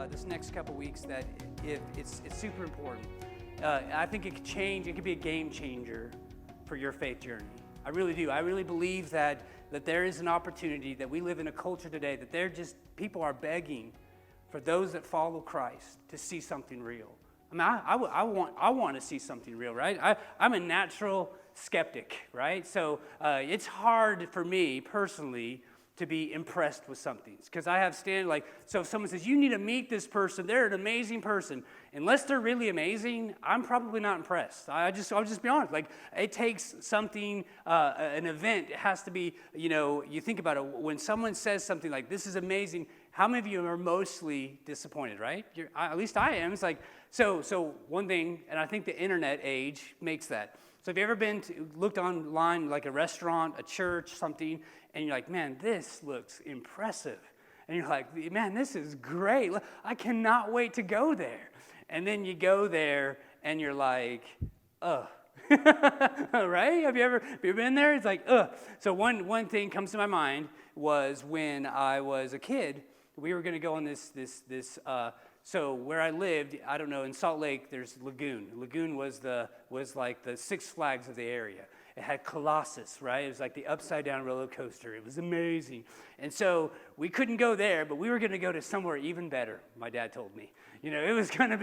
this next couple weeks that it's super important. I think it could change. It could be a game changer for your faith journey. I really do. I really believe that there is an opportunity, that we live in a culture today that people are begging for those that follow Christ to see something real. I mean, I want to see something real, right? I'm a natural skeptic, right? So it's hard for me personally to be impressed with something, because I have so if someone says, you need to meet this person, they're an amazing person, unless they're really amazing, I'm probably not impressed. I'll just be honest. Like, it takes something, an event. It has to be, you think about it, when someone says something like, this is amazing, how many of you are mostly disappointed, right? At least I am. It's like, so one thing, and I think the internet age makes that. So have you ever looked online, like a restaurant, a church, something, and you're like, man, this looks impressive. And you're like, man, this is great. I cannot wait to go there. And then you go there, and you're like, ugh. Right? Have you ever been there? It's like, ugh. So one thing comes to my mind was when I was a kid, we were going to go on this. So where I lived, I don't know, in Salt Lake, there's Lagoon. Lagoon was like the Six Flags of the area. It had Colossus, right? It was like the upside-down roller coaster. It was amazing. And so we couldn't go there, but we were going to go to somewhere even better, my dad told me. It was going to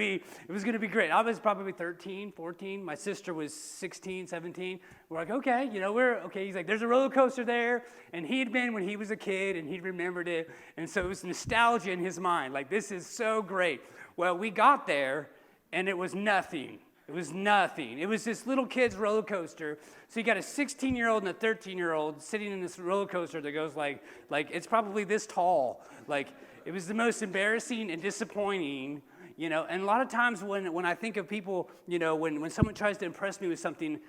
be great. I was probably 13, 14. My sister was 16, 17. We're like, okay, we're okay. He's like, there's a roller coaster there. And he'd been when he was a kid, and he remembered it. And so it was nostalgia in his mind. Like, this is so great. Well, we got there, and it was nothing. It was nothing. It was this little kid's roller coaster. So you got a 16-year-old and a 13-year-old sitting in this roller coaster that goes like it's probably this tall. Like, it was the most embarrassing and disappointing, And a lot of times when I think of people, when someone tries to impress me with something,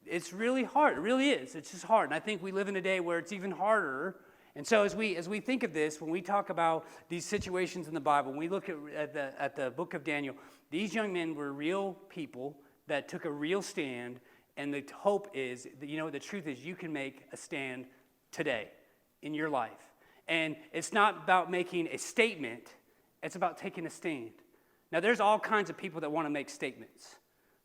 it's really hard. It really is. It's just hard. And I think we live in a day where it's even harder. And so as we think of this, when we talk about these situations in the Bible, when we look at the book of Daniel, these young men were real people that took a real stand, and the hope is, the truth is you can make a stand today in your life. And it's not about making a statement, it's about taking a stand. Now, there's all kinds of people that want to make statements.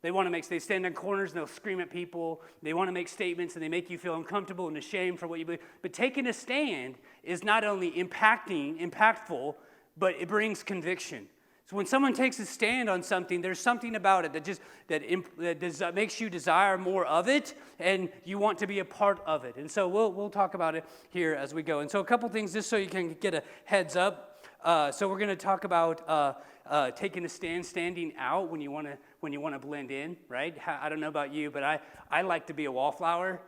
They stand in corners and they'll scream at people. They want to make statements and they make you feel uncomfortable and ashamed for what you believe. But taking a stand is not only impactful, but it brings conviction. So when someone takes a stand on something, there's something about it that makes you desire more of it, and you want to be a part of it. And so we'll talk about it here as we go. And so a couple things, just so you can get a heads up. So we're going to talk about taking a stand, standing out when you want to blend in, right? I don't know about you, but I like to be a wallflower,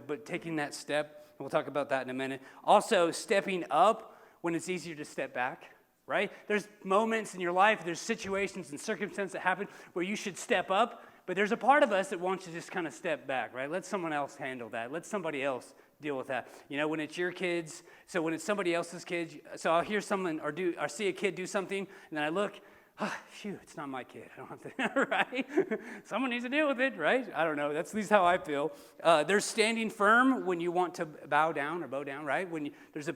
but taking that step, and we'll talk about that in a minute. Also, stepping up when it's easier to step back. Right? There's moments in your life, there's situations and circumstances that happen where you should step up, but there's a part of us that wants to just kind of step back, right? Let someone else handle that. Let somebody else deal with that. When it's your kids, so when it's somebody else's kids, so I'll hear someone or see a kid do something, and then I look, it's not my kid. I don't have to, right? Someone needs to deal with it, right? I don't know. That's at least how I feel. There's standing firm when you want to bow down, right? There's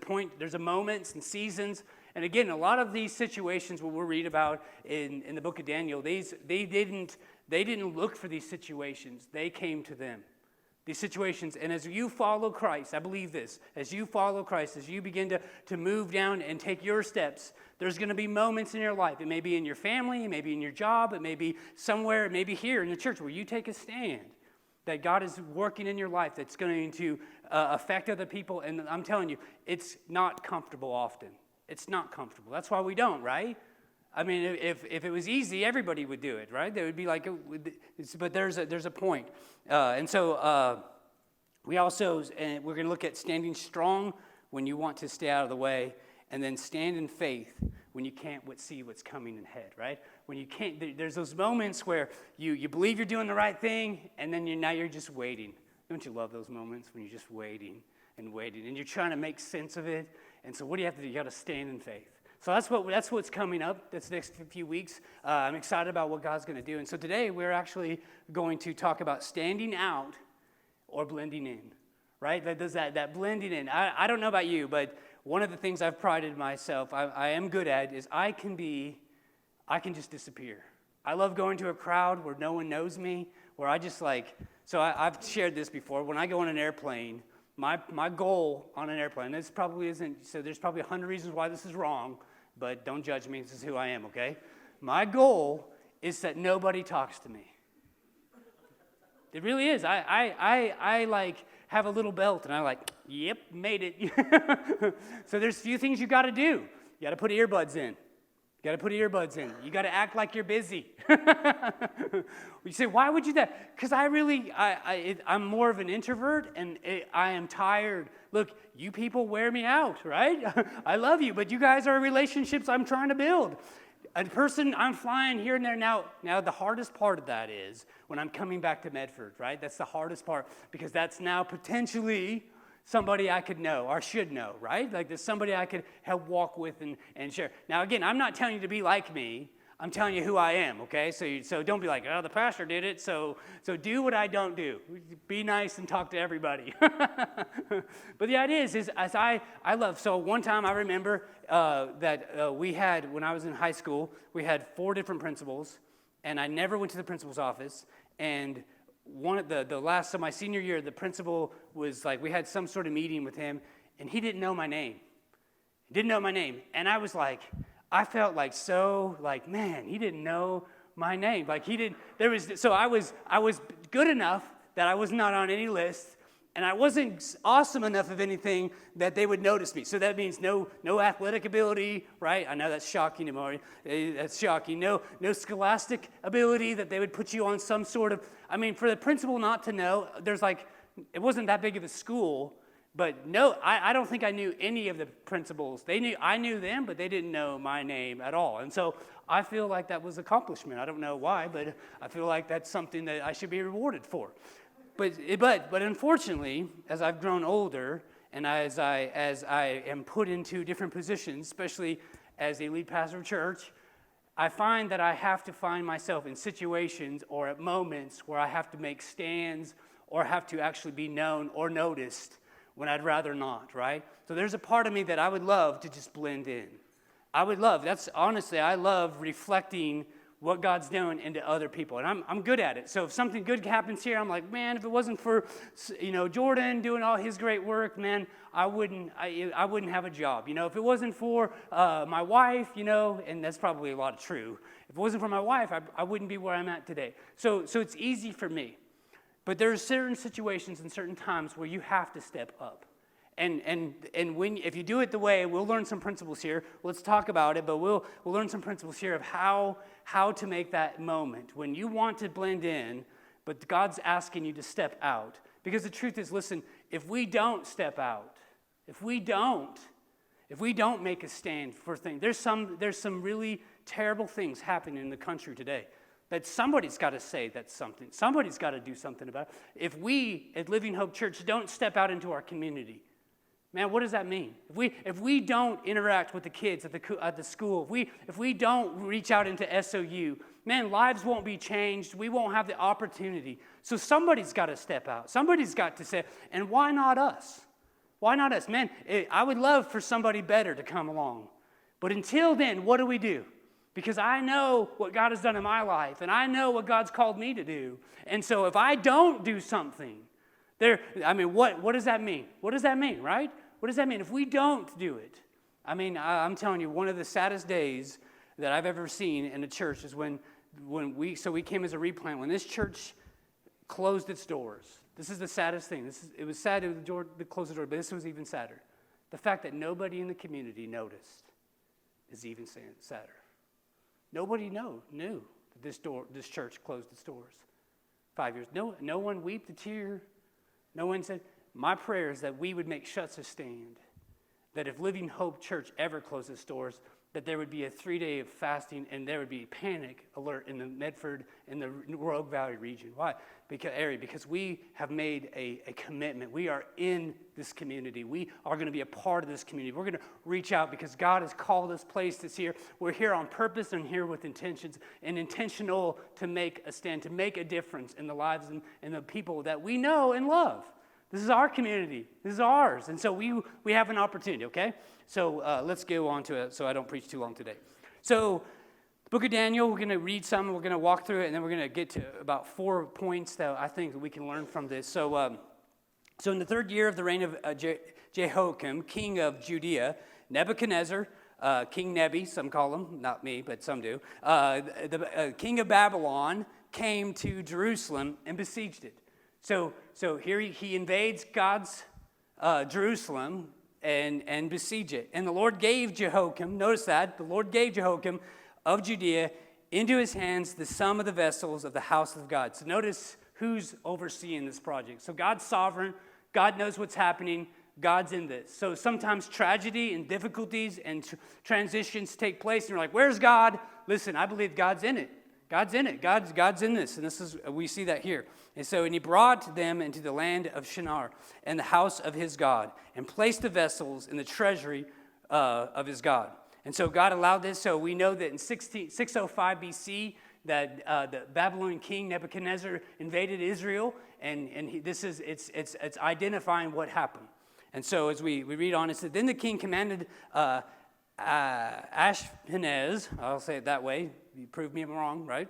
a moments and seasons. And again, a lot of these situations what we'll read about in the book of Daniel, they didn't look for these situations. They came to them. These situations, and as you follow Christ, I believe this, as you follow Christ, as you begin to move down and take your steps, there's going to be moments in your life. It may be in your family, it may be in your job, it may be somewhere, it may be here in the church where you take a stand that God is working in your life that's going to affect other people. And I'm telling you, it's not comfortable often. It's not comfortable. That's why we don't, right? I mean, if it was easy, everybody would do it, right? They would be like, but there's a point. And so we're going to look at standing strong when you want to stay out of the way, and then stand in faith when you can't see what's coming ahead, right? When you can't, there's those moments where you believe you're doing the right thing, and then now you're just waiting. Don't you love those moments when you're just waiting, and you're trying to make sense of it? And so what do you have to do? You got to stand in faith. So that's what's coming up this next few weeks. I'm excited about what God's going to do. And so today we're actually going to talk about standing out or blending in, right? That blending in. I don't know about you, but one of the things I've prided myself, I am good at, is I can just disappear. I love going to a crowd where no one knows me, where I just I've shared this before. When I go on an airplane, my goal on an airplane, this probably isn't, so there's probably 100 reasons why this is wrong, but don't judge me, this is who I am, okay? My goal is that nobody talks to me. It really is. I have a little belt, and yep, made it. So there's a few things you got to do. You got to put earbuds in. You got to act like you're busy. You say, why would you do that? Because I'm more of an introvert, and I am tired. Look, you people wear me out, right? I love you, but you guys are relationships I'm trying to build. A person, I'm flying here and there. Now the hardest part of that is when I'm coming back to Medford, right? That's the hardest part, because that's now potentially somebody I could know or should know, right? Like there's somebody I could help walk with and share. Now again, I'm not telling you to be like me. I'm telling you who I am, okay? So don't be like, oh, the pastor did it, so do what I don't do. Be nice and talk to everybody. But the idea is as I love, so one time I remember that we had, when I was in high school, we had 4 different principals, and I never went to the principal's office, and one of the last of my senior year, the principal was like, we had some sort of meeting with him, and he didn't know my name. And I was like, I felt man, he didn't know my name. So I was good enough that I was not on any list, and I wasn't awesome enough of anything that they would notice me. So that means no athletic ability, right? I know that's shocking, Amari. That's shocking. No scholastic ability that they would put you on some sort of, for the principal not to know, it wasn't that big of a school. But no, I don't think I knew any of the principals. I knew them, but they didn't know my name at all. And so I feel like that was accomplishment. I don't know why, but I feel like that's something that I should be rewarded for. But unfortunately, as I've grown older and as I am put into different positions, especially as a lead pastor of church, I find that I have to find myself in situations or at moments where I have to make stands or have to actually be known or noticed when I'd rather not, right? So there's a part of me that I would love to just blend in. I love reflecting what God's doing into other people, and I'm good at it. So if something good happens here, I'm like, man, if it wasn't for Jordan doing all his great work, man, I wouldn't have a job. If it wasn't for my wife, and that's probably a lot of true. If it wasn't for my wife, I wouldn't be where I'm at today. So it's easy for me. But there are certain situations and certain times where you have to step up. And if you do it the way, we'll learn some principles here. Let's talk about it, but we'll learn some principles here of how to make that moment when you want to blend in, but God's asking you to step out. Because the truth is, listen, if we don't step out, if we don't make a stand for things, there's some really terrible things happening in the country today. That somebody's got to say that's something. Somebody's got to do something about it. If we at Living Hope Church don't step out into our community, man, what does that mean? If we don't interact with the kids at the school, if we don't reach out into SOU, man, lives won't be changed. We won't have the opportunity. So somebody's got to step out. Somebody's got to say, and why not us? Why not us? Man, I would love for somebody better to come along. But until then, what do? Because I know what God has done in my life, and I know what God's called me to do. And so if I don't do something, what does that mean? What does that mean, right? What does that mean if we don't do it? I'm telling you, one of the saddest days that I've ever seen in a church is when we came as a replant, when this church closed its doors. This is the saddest thing. It was sad to close the door, but this was even sadder. The fact that nobody in the community noticed is even sadder. Nobody knew that this church closed its doors. 5 years. No one wept a tear. No one said, my prayer is that we would make such a stand that if Living Hope Church ever closes its doors, that there would be a 3-day of fasting and there would be panic alert in the Medford and the Rogue Valley region. Why? Because we have made a commitment. We are in this community. We are going to be a part of this community. We're going to reach out because God has called us, placed us here. We're here on purpose and here with intentions and intentional to make a stand, to make a difference in the lives and the people that we know and love. This is our community. This is ours. And so we have an opportunity, okay? So let's go on to it so I don't preach too long today. So the book of Daniel, we're going to read some, we're going to walk through it, and then we're going to get to about 4 points that I think that we can learn from this. So in the 3rd year of the reign of Jehoiakim, king of Judea, Nebuchadnezzar, King Nebi, some call him, not me, but some do, the king of Babylon came to Jerusalem and besieged it. So here he invades God's Jerusalem and besiege it. And the Lord gave Jehoiakim, notice that, the Lord gave Jehoiakim of Judea into his hands the sum of the vessels of the house of God. So notice who's overseeing this project. So God's sovereign. God knows what's happening. God's in this. So sometimes tragedy and difficulties and transitions take place, and you're like, where's God? Listen, I believe God's in it. God's in it. God's in this. And we see that here. And he brought them into the land of Shinar and the house of his God, and placed the vessels in the treasury of his God. And so God allowed this. So we know that in 605 BC, that the Babylonian king Nebuchadnezzar invaded Israel, and it's identifying what happened. And so as we read on, it said, then the king commanded Ashpenaz, I'll say it that way, you prove me wrong, right?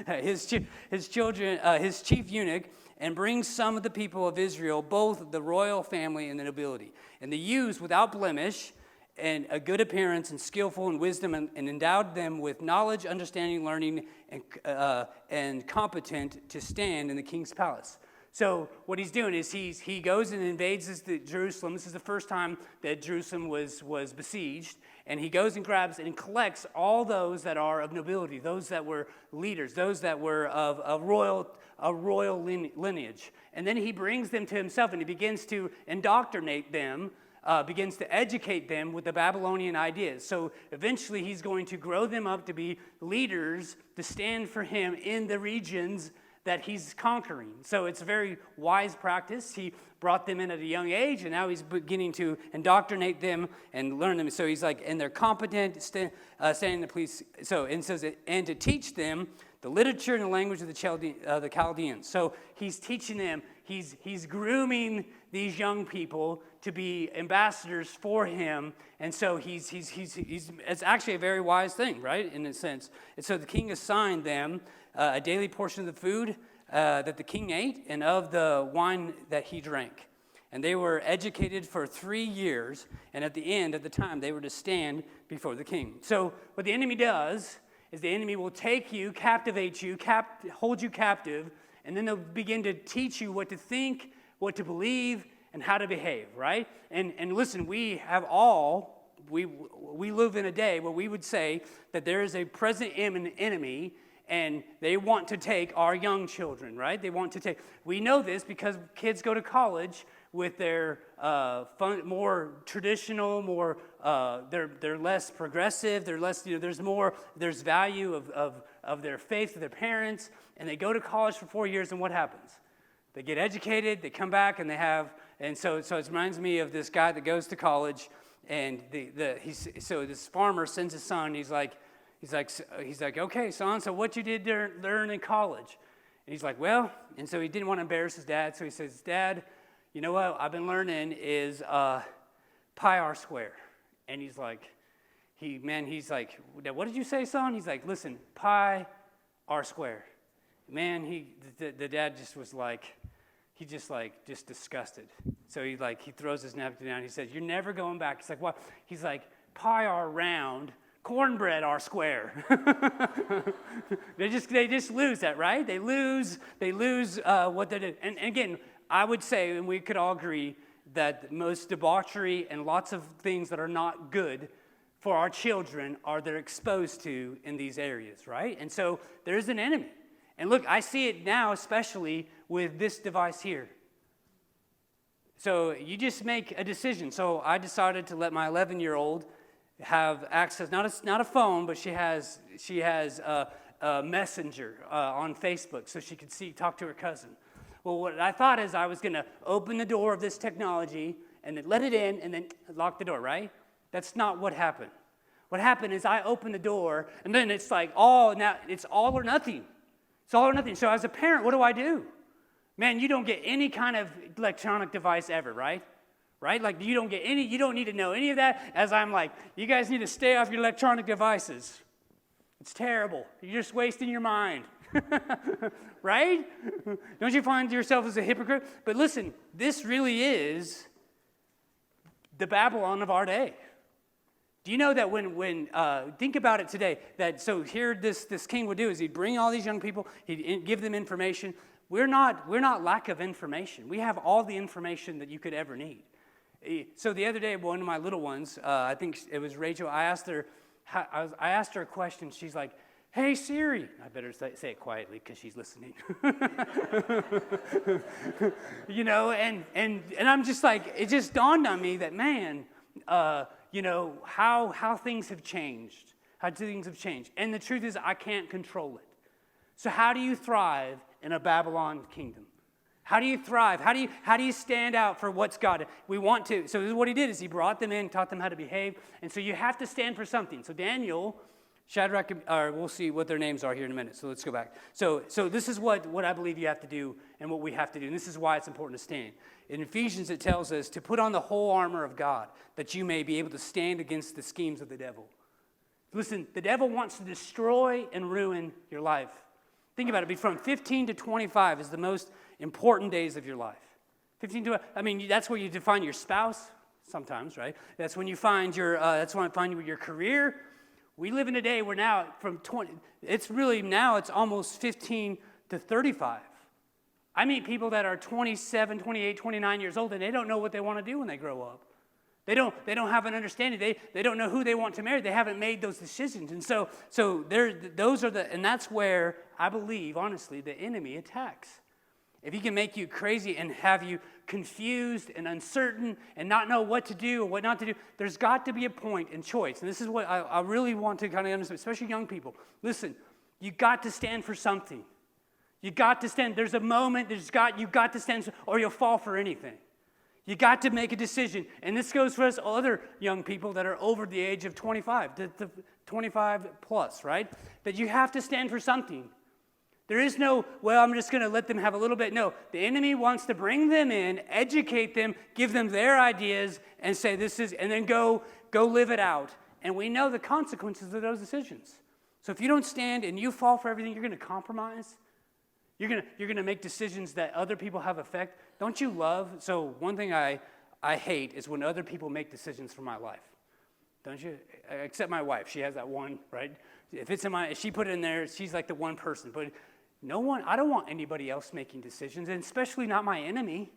his chief eunuch, and bring some of the people of Israel, both the royal family and the nobility, and the youths without blemish, and a good appearance, and skillful in wisdom, and endowed them with knowledge, understanding, learning, and competent to stand in the king's palace. So what he's doing is he goes and invades Jerusalem. This is the first time that Jerusalem was besieged. And he goes and grabs and collects all those that are of nobility, those that were leaders, those that were of a royal lineage. And then he brings them to himself, and he begins to indoctrinate them, begins to educate them with the Babylonian ideas. So eventually he's going to grow them up to be leaders to stand for him in the regions that he's conquering. So it's a very wise practice. He brought them in at a young age, and now he's beginning to indoctrinate them and learn them. So he's like, and they're competent, standing in the police. So, and says, and to teach them the literature and the language of the Chaldeans. So he's teaching them, he's grooming these young people to be ambassadors for him. And so it's actually a very wise thing, right, in a sense. And so the king assigned them a daily portion of the food that the king ate and of the wine that he drank. And they were educated for 3 years, and at the end of the time, they were to stand before the king. So what the enemy does is the enemy will take you, captivate you, hold you captive, and then they'll begin to teach you what to think, what to believe, and how to behave, right? And listen, we live in a day where we would say that there is a present enemy, and they want to take our young children, right? We know this because kids go to college with their more traditional, they're less progressive, they're less, there's value of their faith, of their parents, and they go to college for 4 years, and what happens? They get educated, they come back, and so it reminds me of this guy that goes to college, and so this farmer sends his son. He's like, okay, son, so what you did learn in college? And he's like, well, and so he didn't want to embarrass his dad, so he says, Dad, you know what I've been learning is pi r square. And he's like, what did you say, son? He's like, listen, pi r square. Man, the dad just was like, just disgusted. So he throws his napkin down. He says, you're never going back. He's like, what? He's like, pi r round, cornbread r square. They just lose that, right? They lose what they did. And again, I would say, and we could all agree, that most debauchery and lots of things that are not good for our children they're exposed to in these areas, right? And so there's an enemy. And look, I see it now, especially with this device here. So you just make a decision. So I decided to let my 11-year-old have access, not a phone, but she has a messenger on Facebook, so she could talk to her cousin. Well, what I thought is I was going to open the door of this technology and then let it in and then lock the door, right? That's not what happened. What happened is I opened the door, and then it's like, now it's all or nothing. It's all or nothing. So as a parent, what do? Man, you don't get any kind of electronic device ever, right? Right? Like you don't need to know any of that, as I'm like, you guys need to stay off your electronic devices. It's terrible. You're just wasting your mind. Right? Don't you find yourself as a hypocrite? But listen, this really is the Babylon of our day. Do you know that when think about it today, that so here this king would do is he'd bring all these young people, he'd give them information. We're not lack of information. We have all the information that you could ever need. So the other day, one of my little ones, I think it was Rachel, I asked her a question. She's like, "Hey Siri," I better say it quietly because she's listening. You know, and I'm just like, it just dawned on me that, man, you know, how things have changed. How things have changed. And the truth is, I can't control it. So how do you thrive in a Babylon kingdom? How do you thrive? How do you stand out for what's God? We want to. So this is what he did, is he brought them in, taught them how to behave. And so you have to stand for something. So Daniel, Shadrach, we'll see what their names are here in a minute. So let's go back. So this is what I believe you have to do and what we have to do. And this is why it's important to stand. In Ephesians, it tells us to put on the whole armor of God, that you may be able to stand against the schemes of the devil. Listen, the devil wants to destroy and ruin your life. Think about it. From 15 to 25 is the most important days of your life. 15 to, I mean, that's where you define your spouse sometimes, right? That's when you find that's when you find your career. We live in a day where now from 20, it's almost 15 to 35. I meet people that are 27, 28, 29 years old, and they don't know what they want to do when they grow up. They don't have an understanding. They don't know who they want to marry. They haven't made those decisions. And so and that's where I believe, honestly, the enemy attacks. If he can make you crazy and have you confused and uncertain and not know what to do or what not to do, there's got to be a point in choice. And this is what I really want to kind of understand, especially young people. Listen, you got to stand for something. You got to stand. There's a moment. You got to stand, or you'll fall for anything. You got to make a decision. And this goes for us other young people that are over the age of 25, to 25 plus, right? That you have to stand for something. There is no, well, I'm just going to let them have a little bit. No, the enemy wants to bring them in, educate them, give them their ideas, and say and then go live it out. And we know the consequences of those decisions. So if you don't stand and you fall for everything, you're going to compromise. You're going to make decisions that other people have effect. Don't you love? So one thing I hate is when other people make decisions for my life. Don't you? Except my wife. She has that one, right? If she put it in there, she's like the one person. But no one, I don't want anybody else making decisions, and especially not my enemy.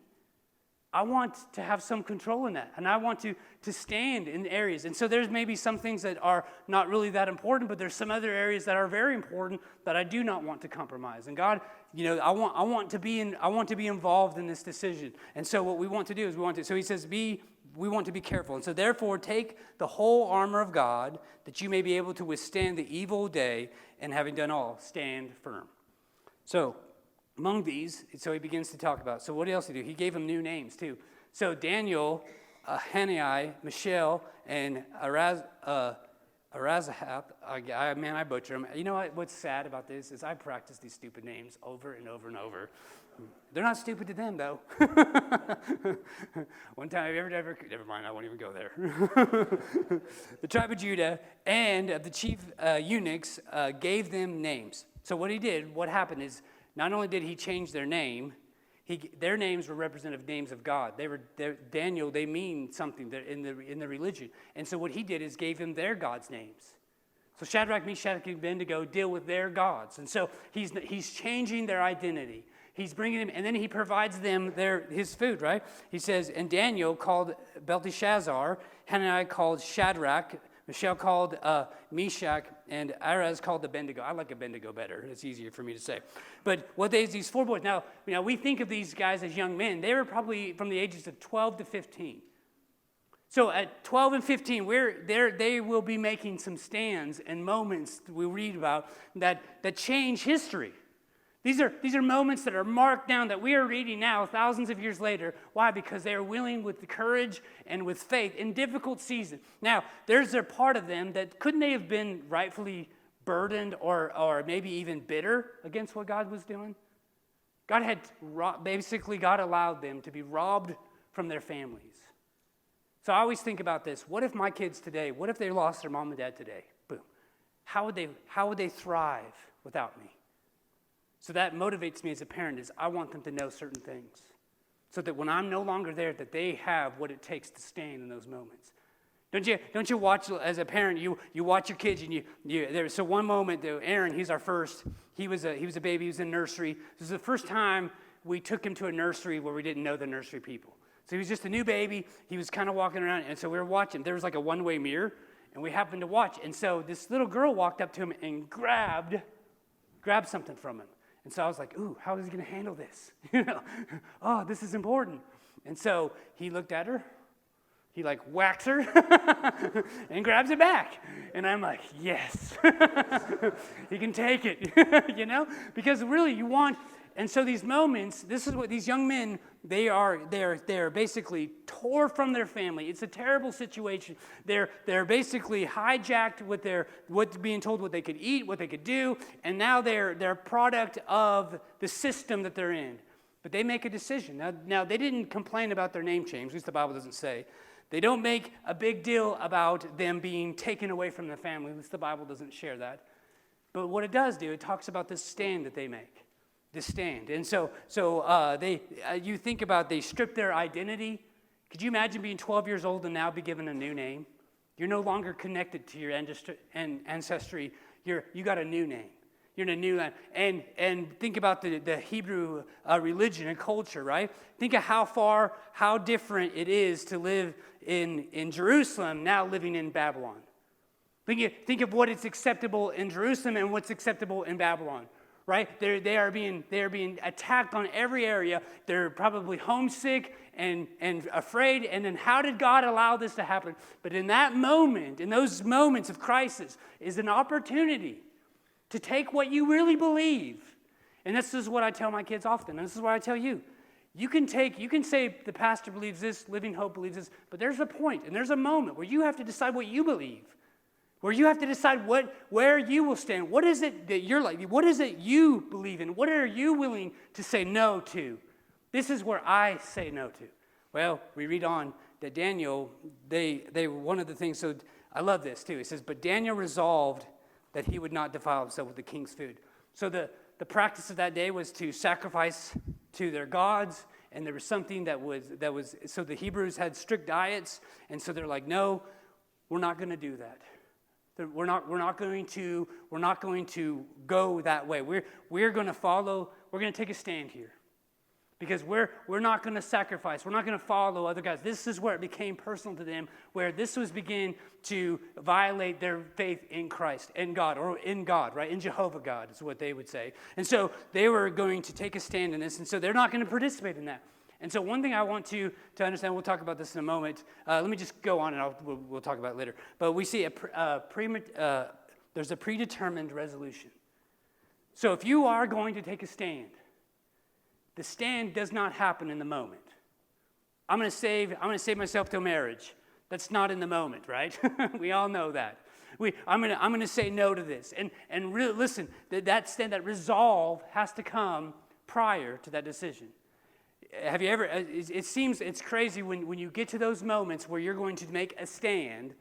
I want to have some control in that, and I want to stand in areas. And so there's maybe some things that are not really that important, but there's some other areas that are very important that I do not want to compromise. And God, you know, I want to be involved in this decision. And so what we want to do is so he says, we want to be careful. And so therefore take the whole armor of God, that you may be able to withstand the evil day, and having done all, stand firm. So among these, so he begins to talk about, so what else did he do? He gave them new names too. So Daniel, Hanani, Mishael, and Arazahab, I butcher them. You know what's sad about this is I practice these stupid names over and over and over. They're not stupid to them, though. One time, never mind, I won't even go there. The tribe of Judah and the chief eunuchs gave them names. So what happened is, not only did he change their name, their names were representative names of God. Daniel, they mean something in the religion. And so what he did is gave them their gods' names. So Shadrach, Meshach, and Abednego deal with their gods. And so he's changing their identity. He's bringing them, and then he provides them his food, right? He says, and Daniel called Belteshazzar, Hanani called Shadrach, Mishael called Meshach, and Araz called Abednego. I like Abednego better. It's easier for me to say. But these four boys, now we think of these guys as young men. They were probably from the ages of 12 to 15. So at 12 and 15, they will be making some stands and moments that we read about that change history. These are moments that are marked down that we are reading now thousands of years later. Why? Because they are willing with the courage and with faith in difficult seasons. Now, there's a part of them that couldn't they have been rightfully burdened or maybe even bitter against what God was doing? God allowed them to be robbed from their families. So I always think about this. What if my kids today, what if they lost their mom and dad today? Boom. How would they thrive without me? So that motivates me as a parent is I want them to know certain things. So that when I'm no longer there, that they have what it takes to stand in those moments. Don't you watch, as a parent, you watch your kids and so one moment, Aaron, he's our first, he was a baby, he was in nursery. This is the first time we took him to a nursery where we didn't know the nursery people. So he was just a new baby, he was kind of walking around, and so we were watching. There was like a one-way mirror, and we happened to watch. And so this little girl walked up to him and grabbed something from him. And so I was like, ooh, how is he going to handle this? Oh, this is important. And so he looked at her, he like whacks her and grabs it back. And I'm like, yes, he can take it, because really you want, and so these moments, this is what these young men, they're basically tore from their family. It's a terrible situation. They're basically hijacked with what's being told what they could eat, what they could do, and now they're a product of the system that they're in. But they make a decision. Now they didn't complain about their name change, at least the Bible doesn't say. They don't make a big deal about them being taken away from their family, at least the Bible doesn't share that. But what it does do, it talks about this stand that they make. This stand. And so you think about they strip their identity. Could you imagine being 12 years old and now be given a new name? You're no longer connected to your ancestry. You got a new name. You're in a new land. And think about the Hebrew religion and culture, right? Think of how different it is to live in Jerusalem, now living in Babylon. Think of what is acceptable in Jerusalem and what's acceptable in Babylon. Right? They are being attacked on every area. They're probably homesick and afraid. And then how did God allow this to happen? But in that moment, in those moments of crisis, is an opportunity to take what you really believe. And this is what I tell my kids often. And this is what I tell you. You can say the pastor believes this, Living Hope believes this, but there's a point and there's a moment where you have to decide what you believe. Where you have to decide where you will stand. What is it that you're like? What is it you believe in? What are you willing to say no to? This is where I say no to. Well, we read on that Daniel, they one of the things, so I love this too. It says, but Daniel resolved that he would not defile himself with the king's food. So the practice of that day was to sacrifice to their gods, and there was something that was, so the Hebrews had strict diets, and so they're like, no, we're not going to do that. We're not going to go that way. We're going to follow. We're going to take a stand here, because we're not going to sacrifice. We're not going to follow other guys. This is where it became personal to them, where this was begin to violate their faith in Christ, in God, or in God, right? In Jehovah God is what they would say. And so they were going to take a stand in this, and so they're not going to participate in that. And so one thing I want to understand, we'll talk about this in a moment. Let me just go on, and we'll talk about it later. But we see there's a predetermined resolution. So if you are going to take a stand, the stand does not happen in the moment. I'm going to save myself till marriage. That's not in the moment, right? We all know that. I'm going to say no to this. And really, listen, that stand, that resolve has to come prior to that decision. Have you ever, it seems, it's crazy when you get to those moments where you're going to make a stand,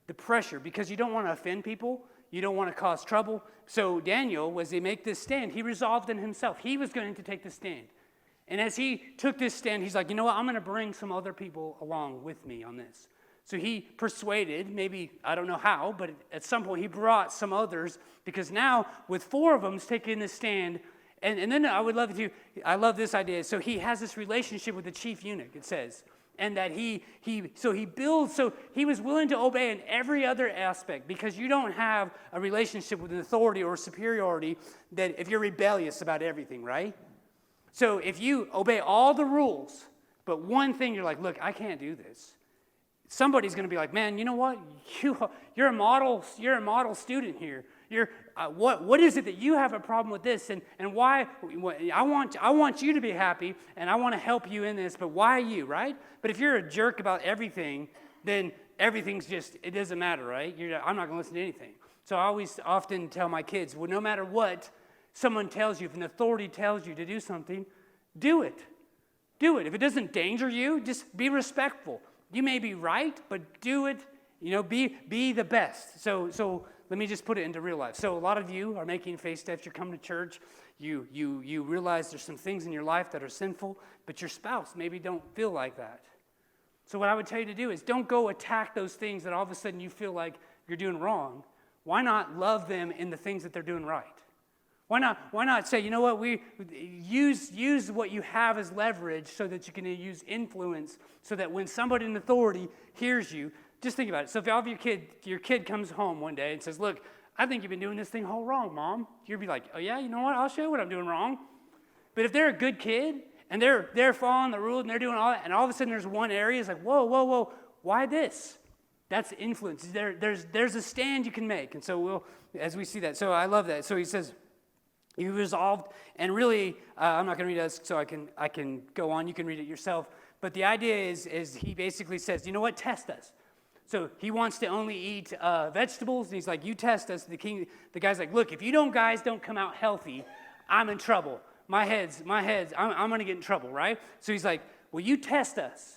the pressure, because you don't want to offend people, you don't want to cause trouble. So Daniel, as he make this stand, he resolved in himself. He was going to take the stand. And as he took this stand, he's like, you know what, I'm going to bring some other people along with me on this. So he persuaded, maybe, I don't know how, but at some point he brought some others, because now with 4 of them taking the stand, and then I love this idea. So he has this relationship with the chief eunuch, it says. And that he was willing to obey in every other aspect, because you don't have a relationship with an authority or superiority that if you're rebellious about everything, right? So if you obey all the rules, but one thing you're like, look, I can't do this. Somebody's going to be like, man, you know what? You're a model student here. What is it that you have a problem with this, and why? I want you to be happy, and I want to help you in this, but why you, right? But if you're a jerk about everything, then everything's just, it doesn't matter, right? I'm not going to listen to anything. So I often tell my kids, well, no matter what, Someone tells you, if an authority tells you to do something, do it. Do it. If it doesn't danger you, just be respectful. You may be right, but do it. Be the best. So let me just put it into real life. So a lot of you are making faith steps. You're coming to church. You realize there's some things in your life that are sinful, but your spouse maybe don't feel like that. So what I would tell you to do is don't go attack those things that all of a sudden you feel like you're doing wrong. Why not love them in the things that they're doing right? Why not say, you know what, we use what you have as leverage so that you can use influence so that when somebody in authority hears you, just think about it. So if your kid comes home one day and says, look, I think you've been doing this thing whole wrong, Mom. You'll be like, oh yeah, you know what, I'll show you what I'm doing wrong. But if they're a good kid and they're following the rules and they're doing all that, and all of a sudden there's one area, it's like, whoa, why this? That's influence. There's a stand you can make. And so as we see that, so I love that. So he says, you resolved, and really, I'm not going to read this so I can go on. You can read it yourself. But the idea is he basically says, you know what, test us. So he wants to only eat vegetables, and he's like, you test us. The guy's like, look, if you guys don't come out healthy, I'm in trouble. My head's, I'm going to get in trouble, right? So he's like, well, you test us.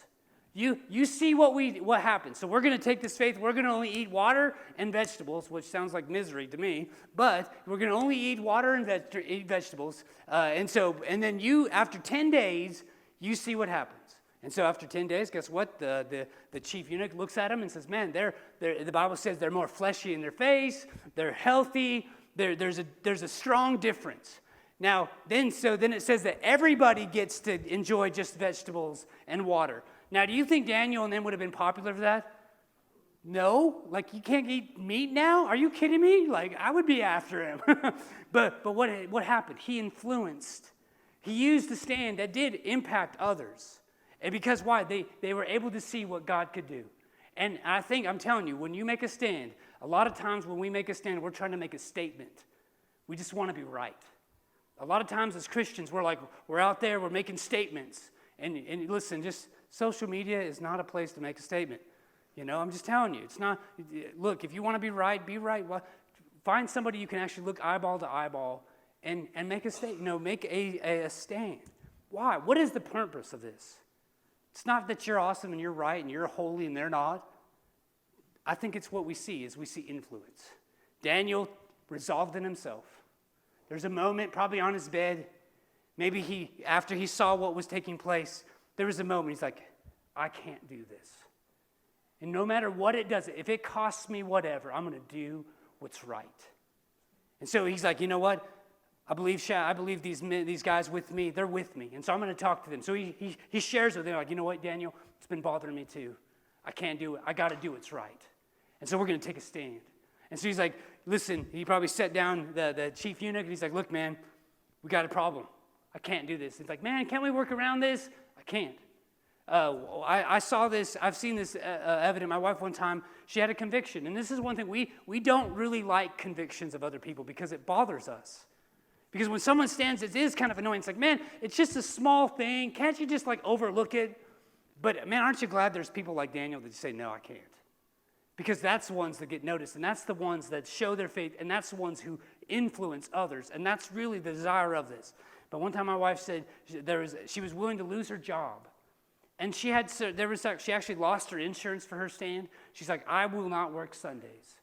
You see what happens. So we're going to take this faith. We're going to only eat water and vegetables, which sounds like misery to me. But we're going to only eat water and eat vegetables. And then you, after 10 days, you see what happens. And so after 10 days, guess what? The chief eunuch looks at him and says, man, the Bible says they're more fleshy in their face. They're healthy. There's a strong difference. Now, then it says that everybody gets to enjoy just vegetables and water. Now, do you think Daniel and them would have been popular for that? No. Like, you can't eat meat now? Are you kidding me? Like, I would be after him. But what happened? He influenced. He used the stand that did impact others. And because why? They were able to see what God could do. And I'm telling you, when you make a stand, a lot of times when we make a stand, we're trying to make a statement. We just want to be right. A lot of times as Christians, we're out there, we're making statements. And listen, just social media is not a place to make a statement. I'm just telling you, it's not. Look, if you want to be right, be right. Well, find somebody you can actually look eyeball to eyeball and make a statement. Make a stand. Why? What is the purpose of this? It's not that you're awesome and you're right and you're holy and they're not. I think it's what we see influence. Daniel resolved in himself. There's a moment probably on his bed. Maybe after he saw what was taking place, there was a moment he's like, I can't do this. And no matter what it does, if it costs me whatever, I'm going to do what's right. And so he's like, you know what? I believe these guys with me, they're with me. And so I'm going to talk to them. So he shares with them, like, you know what, Daniel? It's been bothering me too. I can't do it. I got to do what's right. And so we're going to take a stand. And so he's like, listen, he probably sat down the chief eunuch, and he's like, look, man, we got a problem. I can't do this. He's like, man, can't we work around this? I can't. I saw this. I've seen this evident. My wife one time, she had a conviction. And this is one thing, we don't really like convictions of other people because it bothers us. Because when someone stands, it is kind of annoying. It's like, man, it's just a small thing. Can't you just overlook it? But man, aren't you glad there's people like Daniel that say, no, I can't. Because that's the ones that get noticed, and that's the ones that show their faith, and that's the ones who influence others, and that's really the desire of this. But one time my wife said she was willing to lose her job, and she actually lost her insurance for her stand. She's like, I will not work Sundays.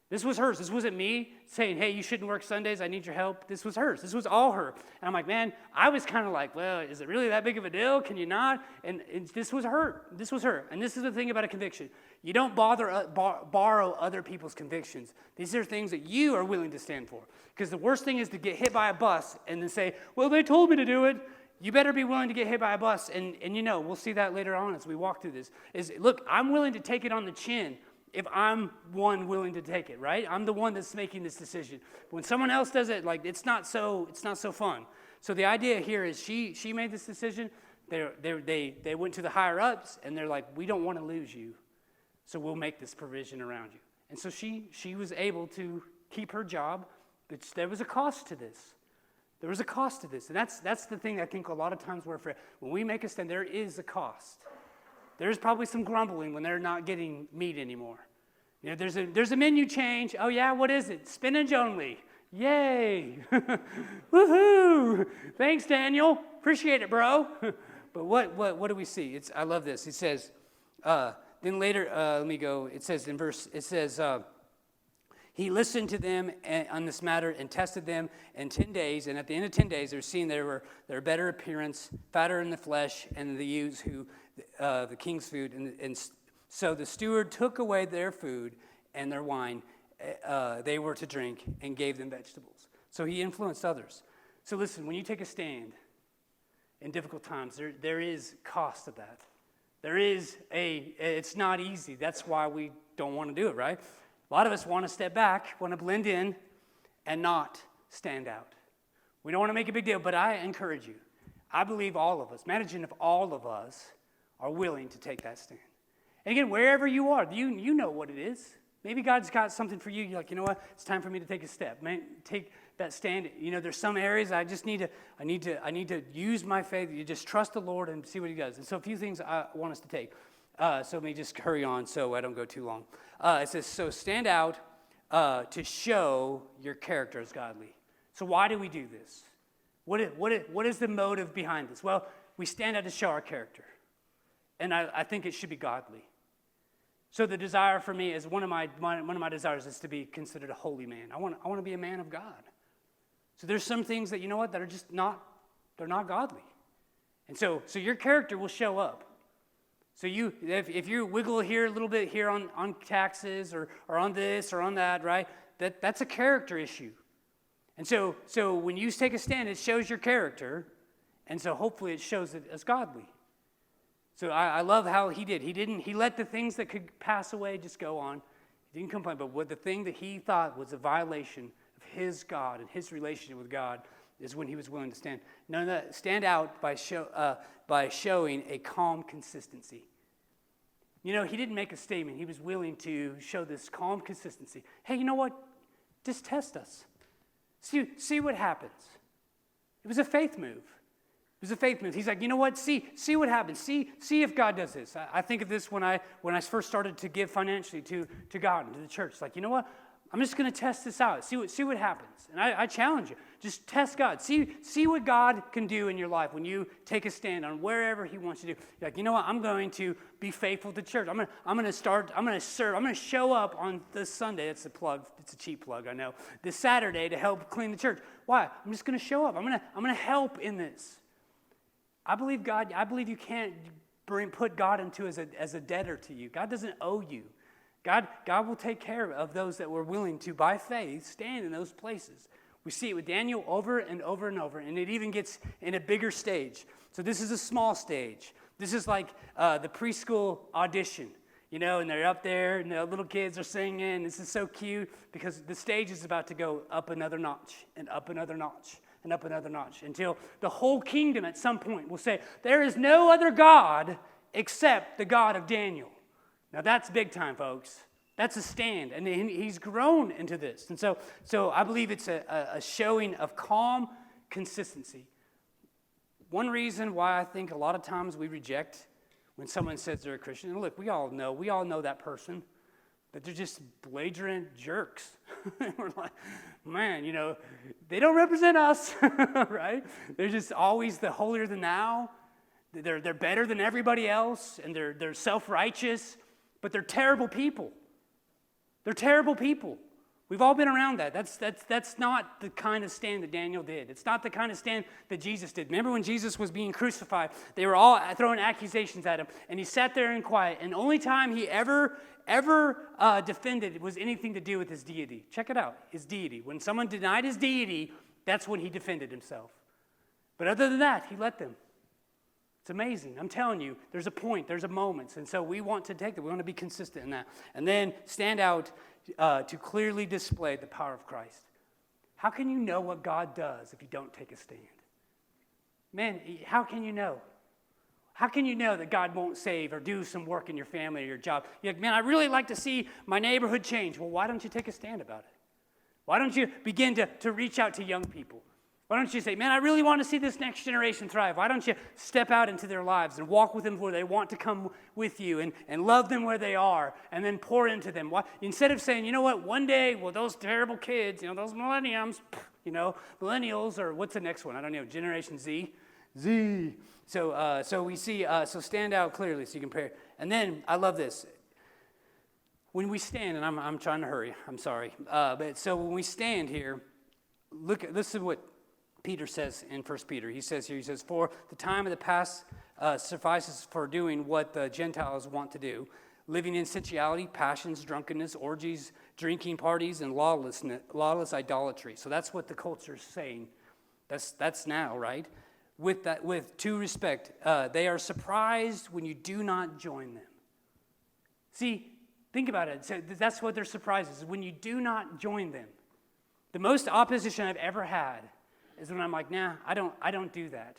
This was hers. This wasn't me saying, hey, you shouldn't work Sundays. I need your help. This was hers. This was all her. And I'm like, man, I was kind of like, well, is it really that big of a deal? Can you not? And this was her. This was her. And this is the thing about a conviction. You don't borrow other people's convictions. These are things that you are willing to stand for. Because the worst thing is to get hit by a bus and then say, well, they told me to do it. You better be willing to get hit by a bus. And we'll see that later on as we walk through this. Look, I'm willing to take it on the chin if I'm one willing to take it, right? I'm the one that's making this decision. But when someone else does it, it's not so fun. So the idea here is she made this decision. They went to the higher ups and they're like, we don't want to lose you, so we'll make this provision around you. And so she was able to keep her job, but there was a cost to this. There was a cost to this, and that's the thing I think a lot of times we're afraid. When we make a stand, there is a cost. There's probably some grumbling when they're not getting meat anymore. There's a menu change. Oh yeah, what is it? Spinach only. Yay! Woohoo! Thanks, Daniel. Appreciate it, bro. But what do we see? I love this. It says, then later, let me go. It says in verse, he listened to them on this matter and tested them in 10 days. And at the end of 10 days, they're seeing their better appearance, fatter in the flesh, and the ewes the king's food. And so the steward took away their food and their wine they were to drink and gave them vegetables. So he influenced others. So listen, when you take a stand in difficult times, there is cost of that. It's not easy. That's why we don't want to do it, right? A lot of us want to step back, want to blend in, and not stand out. We don't want to make a big deal, but I encourage you. I believe all of us, imagine if all of us are willing to take that stand. And again, wherever you are, you know what it is. Maybe God's got something for you. You're like, you know what? It's time for me to take a step. Man, take that stand. You know, there's some areas I just need to use my faith. You just trust the Lord and see what He does. And so a few things I want us to take. So let me just hurry on so I don't go too long. It says, so stand out to show your character as godly. So why do we do this? What is the motive behind this? Well, we stand out to show our character. And I think it should be godly. So the desire for me is one of my desires is to be considered a holy man. I want to be a man of God. So there's some things that, you know what, that are just they're not godly. And so your character will show up. So if you wiggle here a little bit here on taxes or on this or on that, right, that's a character issue. And so when you take a stand, it shows your character, and so hopefully it shows it as godly. So I love how he did. He let the things that could pass away just go on. He didn't complain, but the thing that he thought was a violation of his God and his relationship with God is when he was willing to stand out by showing a calm consistency. You know, he didn't make a statement. He was willing to show this calm consistency. Hey, you know what? Just test us. See what happens. It was a faith move. It was a faith move. He's like, you know what? See what happens. See if God does this. I think of this when I first started to give financially to God and to the church. It's like, you know what? I'm just going to test this out. See what happens. And I challenge you. Just test God. See what God can do in your life when you take a stand on wherever He wants you to do. You're like, you know what? I'm going to be faithful to church. I'm going to serve. I'm going to show up on this Sunday. It's a plug. It's a cheap plug, I know. This Saturday to help clean the church. Why? I'm just going to show up. I'm going to help in this. I believe you can't put God into as a debtor to you. God doesn't owe you. God will take care of those that were willing to, by faith, stand in those places. We see it with Daniel over and over and over, and it even gets in a bigger stage. So this is a small stage. This is like the preschool audition, you know, and they're up there, and the little kids are singing. This is so cute because the stage is about to go up another notch and up another notch. And up another notch until the whole kingdom at some point will say, there is no other God except the God of Daniel. Now that's big time, folks. That's a stand. And he's grown into this. And so I believe it's a showing of calm consistency. One reason why I think a lot of times we reject when someone says they're a Christian, and look, we all know that person, that they're just belligerent jerks. We're like, man, you know, they don't represent us, right? They're just always the holier than thou. They're better than everybody else, and they're self-righteous, but they're terrible people. They're terrible people. We've all been around that. That's not the kind of stand that Daniel did. It's not the kind of stand that Jesus did. Remember when Jesus was being crucified, they were all throwing accusations at him, and he sat there in quiet, and the only time he ever defended was anything to do with his deity. Check it out, his deity. When someone denied his deity, that's when he defended himself. But other than that, he let them. It's amazing. I'm telling you, there's a point, there's a moment. And so we want to take that. We want to be consistent in that. And then stand out to clearly display the power of Christ. How can you know what God does if you don't take a stand? Man, how can you know? How can you know that God won't save or do some work in your family or your job? You're like, man, I really like to see my neighborhood change. Well, why don't you take a stand about it? Why don't you begin to reach out to young people? Why don't you say, man, I really want to see this next generation thrive. Why don't you step out into their lives and walk with them where they want to come with you and love them where they are and then pour into them? Why, instead of saying, you know what, one day, well, those terrible kids, those millennials, or what's the next one? I don't know, Generation Z? Z. So we see, so stand out clearly so you compare. And then, I love this. When we stand, and I'm trying to hurry, I'm sorry. But so when we stand here, listen to what Peter says in 1 Peter. He says, for the time of the past suffices for doing what the Gentiles want to do, living in sensuality, passions, drunkenness, orgies, drinking parties, and lawless idolatry. So that's what the culture's saying. That's now, right? With due respect, they are surprised when you do not join them. See, think about it. So that's what their surprise is, when you do not join them. The most opposition I've ever had is when I'm like, nah, I don't do that.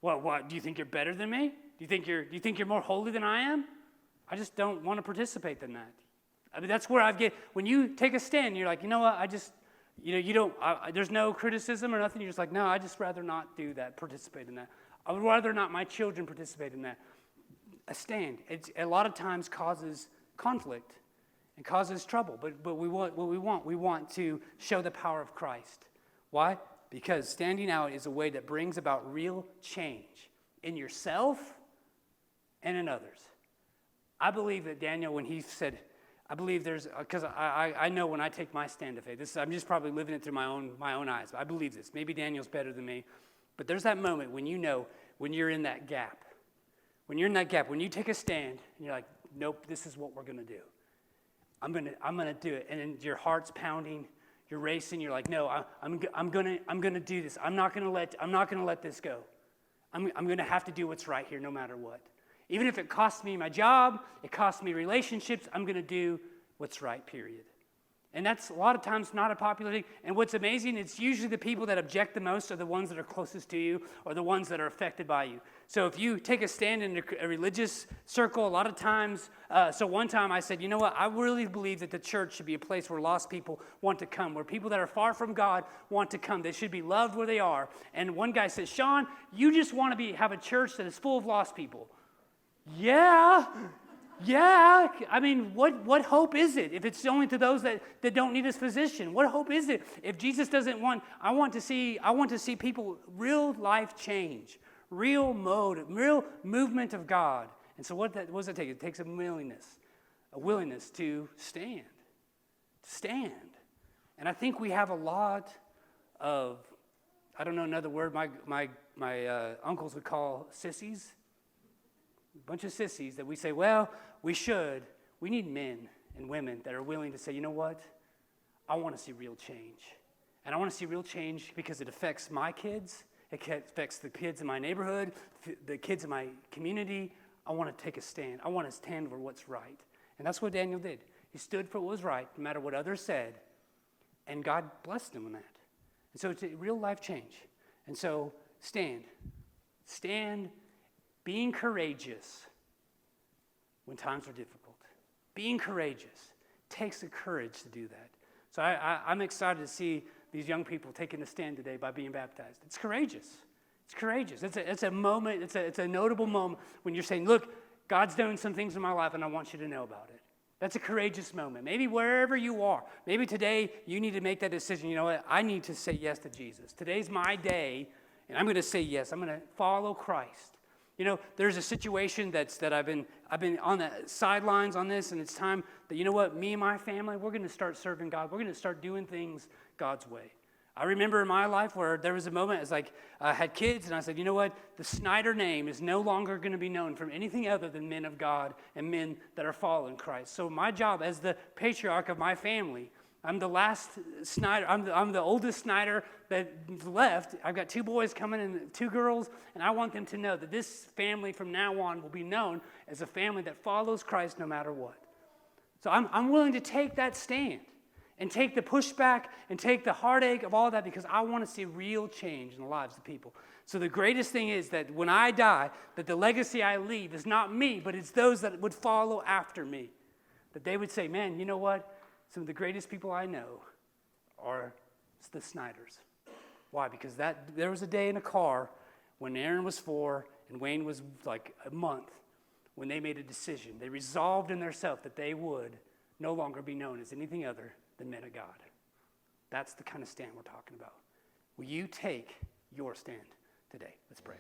What? Do you think you're better than me? Do you think you're more holy than I am? I just don't want to participate in that. I mean, that's where when you take a stand, you're like, you know what? There's no criticism or nothing. You're just like, no, I just rather not do that, participate in that. I would rather not my children participate in that. A stand, a lot of times causes conflict and causes trouble. But we want to show the power of Christ. Why? Because standing out is a way that brings about real change in yourself and in others. I believe that Daniel, when he said, I believe because I know when I take my stand of faith, I'm just probably living it through my own eyes. But I believe this. Maybe Daniel's better than me. But there's that moment when when you're in that gap. When you're in that gap, when you take a stand, and you're like, nope, this is what we're going to do. I'm gonna do it. And then your heart's pounding. You're racing. You're like, no, I'm gonna do this. I'm not gonna let this go. I'm gonna have to do what's right here, no matter what. Even if it costs me my job, it costs me relationships. I'm gonna do what's right. Period. And that's a lot of times not a popular thing. And what's amazing, it's usually the people that object the most are the ones that are closest to you or the ones that are affected by you. So if you take a stand in a religious circle, a lot of times, so one time I said, you know what, I really believe that the church should be a place where lost people want to come, where people that are far from God want to come. They should be loved where they are. And one guy said, Sean, you just want to have a church that is full of lost people. Yeah. I mean, what hope is it if it's only to those that don't need his physician? What hope is it if Jesus doesn't want? I want to see people real life change, real movement of God. And so what does it take? It takes a willingness to stand. And I think we have a lot of, I don't know another word. My uncles would call sissies. A bunch of sissies that we say, well, we need men and women that are willing to say, you know what? I want to see real change. And I want to see real change because it affects my kids. It affects the kids in my neighborhood, the kids in my community. I want to take a stand. I want to stand for what's right. And that's what Daniel did. He stood for what was right, no matter what others said. And God blessed him in that. And so it's a real life change. And so stand. Being courageous when times are difficult. Being courageous takes the courage to do that. So I'm excited to see these young people taking a stand today by being baptized. It's courageous. It's a moment. It's a notable moment when you're saying, look, God's doing some things in my life and I want you to know about it. That's a courageous moment. Maybe wherever you are. Maybe today you need to make that decision. You know what? I need to say yes to Jesus. Today's my day and I'm going to say yes. I'm going to follow Christ. You know, there's a situation that I've been on the sidelines on this, and it's time that, you know what, me and my family, we're going to start serving God. We're going to start doing things God's way. I remember in my life where there was a moment, it's like I had kids, and I said, you know what, the Snyder name is no longer going to be known from anything other than men of God and men that are following Christ. So my job as the patriarch of my family, I'm the last Snyder. I'm the oldest Snyder that left. I've got 2 boys coming and 2 girls, and I want them to know that this family from now on will be known as a family that follows Christ no matter what. So I'm willing to take that stand and take the pushback and take the heartache of all that because I want to see real change in the lives of people. So the greatest thing is that when I die, that the legacy I leave is not me, but it's those that would follow after me. That they would say, man, you know what? Some of the greatest people I know are the Snyders. Why? Because there was a day in a car when Aaron was 4 and Wayne was like a month, when they made a decision. They resolved in themselves that they would no longer be known as anything other than men of God. That's the kind of stand we're talking about. Will you take your stand today? Let's pray.